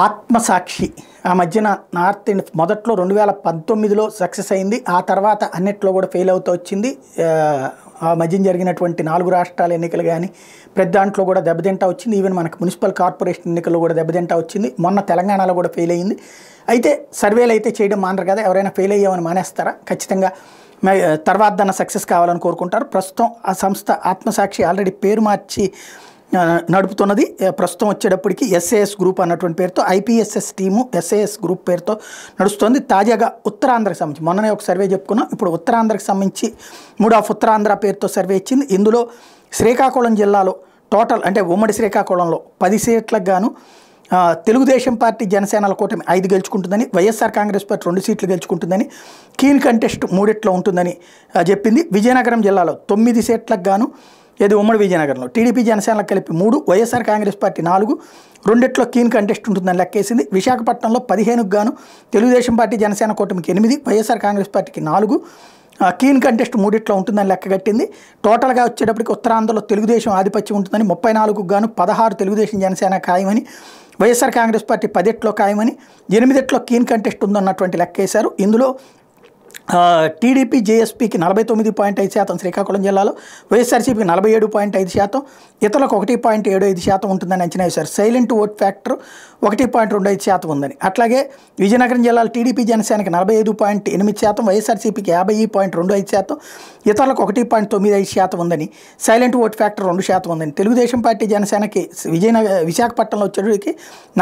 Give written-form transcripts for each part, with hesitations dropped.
ఆత్మసాక్షి ఆ మధ్యన north India మొదట్లో 2019లో సక్సెస్ అయింది. ఆ తర్వాత అన్నిట్లో కూడా ఫెయిల్ అవుతూ వచ్చింది. ఆ మధ్యన జరిగినటువంటి 4 రాష్ట్రాల ఎన్నికలు కానీ పెద్ద దాంట్లో కూడా దెబ్బతింటా వచ్చింది. ఈవెన్ మనకు మున్సిపల్ కార్పొరేషన్ ఎన్నికల్లో కూడా దెబ్బతింటా వచ్చింది. మొన్న తెలంగాణలో కూడా ఫెయిల్ అయింది. అయితే సర్వేలు అయితే చేయడం మానరు కదా, ఎవరైనా ఫెయిల్ అయ్యామని మానేస్తారా? ఖచ్చితంగా తర్వాత దాన్ని సక్సెస్ కావాలని కోరుకుంటారు. ప్రస్తుతం ఆ సంస్థ ఆత్మసాక్షి ఆల్రెడీ పేరు మార్చి నడుపుతున్నది. ప్రస్తుతం వచ్చేటప్పటికి ఎస్ఏఎస్ గ్రూప్ అన్నటువంటి పేరుతో ఐపీఎస్ఎస్ టీము ఎస్ఏఎస్ గ్రూప్ పేరుతో నడుస్తుంది. తాజాగా ఉత్తరాంధ్రకు సంబంధించి మొన్ననే ఒక సర్వే చెప్పుకున్నాం. ఇప్పుడు ఉత్తరాంధ్రకు సంబంధించి మూడ్ ఆఫ్ ఉత్తరాంధ్ర పేరుతో సర్వే ఇచ్చింది. ఇందులో శ్రీకాకుళం జిల్లాలో టోటల్ అంటే ఉమ్మడి శ్రీకాకుళంలో 10 సీట్లకు గాను తెలుగుదేశం పార్టీ జనసేనల కూటమి 5 గెలుచుకుంటుందని, వైఎస్ఆర్ కాంగ్రెస్ పార్టీ 2 సీట్లు గెలుచుకుంటుందని, కీన్ కంటెస్ట్ 3 ఉంటుందని చెప్పింది. విజయనగరం జిల్లాలో 9 సీట్లకు గాను ఏది ఉమ్మడి విజయనగరంలో టీడీపీ జనసేనలకు కలిపి 3, YSR Congress party 4, 2 keen contest ఉంటుందని లెక్కేసింది. విశాఖపట్నంలో 15కు గాను తెలుగుదేశం పార్టీ జనసేన కూటమికి 8, వైఎస్ఆర్ కాంగ్రెస్ పార్టీకి 4, కీన్ కంటెస్ట్ 3 ఉంటుందని లెక్కగట్టింది. టోటల్గా వచ్చేటప్పటికి ఉత్తరాంధ్రలో తెలుగుదేశం ఆధిపత్యం ఉంటుందని, 34కు గాను 16 తెలుగుదేశం జనసేన ఖాయమని, వైఎస్ఆర్ కాంగ్రెస్ పార్టీ 10 ఖాయమని, 8 కీన్ కంటెస్ట్ ఉందన్నటువంటి లెక్కేశారు. ఇందులో టీడీపీ జేఎస్పీకి 49.5% శ్రీకాకుళం జిల్లాలో, వైఎస్ఆర్సీపీకి 47.5%, ఇతరులకు 1.75% ఉంటుందని అంచనా వేశారు. సైలెంట్ ఓట్ ఫ్యాక్టర్ 1.25% ఉందని. అట్లాగే విజయనగరం జిల్లాలో టీడీపీ జనసేనకి 45.8%, వైఎస్ఆర్సీపీకి 50.25%, ఇతరులకు 1.95% ఉందని. సైలెంట్ ఓట్ ఫ్యాక్టర్ 2% ఉందని. తెలుగుదేశం పార్టీ జనసేనకి విశాఖపట్నంలో వచ్చేటికి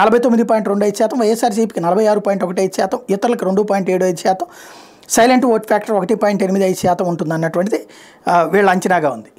49.25%, వైఎస్ఆర్సీపీకి 46.15%, ఇతరులకు 2.75%, సైలెంట్ ఓట్ ఫ్యాక్టర్ 1.85% ఉంటుంది అన్నటువంటిది వీళ్ళ అంచనాగా ఉంది.